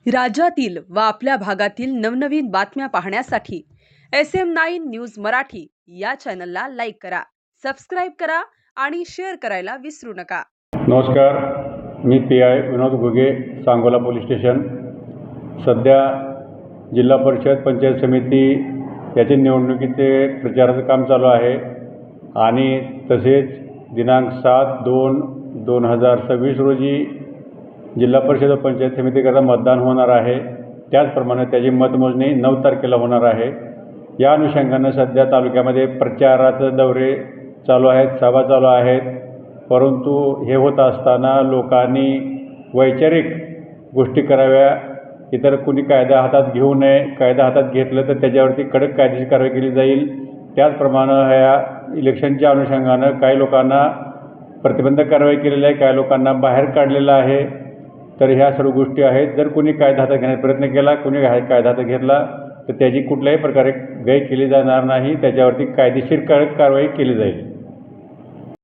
राज्यातील व आपल्या भागातील नवनवीन बातम्या पाहण्यासाठी SM9 न्यूज मराठी या चॅनलला लाईक करा, सबस्क्राईब करा आणि शेअर करायला विसरू नका। नमस्कार, मी PI विनोद घुगे, सांगोला पोलीस स्टेशन। सध्या जिल्हा परिषद पंचायत समिती याची निवडणुकीचे प्रचाराचं काम चालू आहे आणि तसेच दिनांक 7/2/2026 रोजी जिल्हा परिषद व पंचायत समितीकरता मतदान होणार आहे। त्याचप्रमाणे त्याची मतमोजणी 9 तारखेला होणार आहे। या अनुषंगाने सध्या तालुक्यामध्ये प्रचाराचे दौरे चालू आहेत, सभा चालू आहेत। परंतु हे होत असताना लोकांनी वैचारिक गोष्टी कराव्या, इतर कुणी कायदा हातात घेऊ नये। कायदा हातात घेतलं तर त्याच्यावरती कडक कायदेशीर कारवाई केली जाईल। त्याचप्रमाणे ह्या इलेक्शनच्या अनुषंगाने काही लोकांना प्रतिबंधक कारवाई केलेली आहे, काही लोकांना बाहेर काढलेलं आहे। तर ह्या सर्व गोष्टी आहेत। जर कोणी कायदा हातात घेण्याचा प्रयत्न केला, कोणी कायदा हातात घेतला तर त्याची कुठल्याही प्रकारे गय केली जाणार नाही, त्याच्यावरती कायदेशीर कडक कारवाई केली जाईल।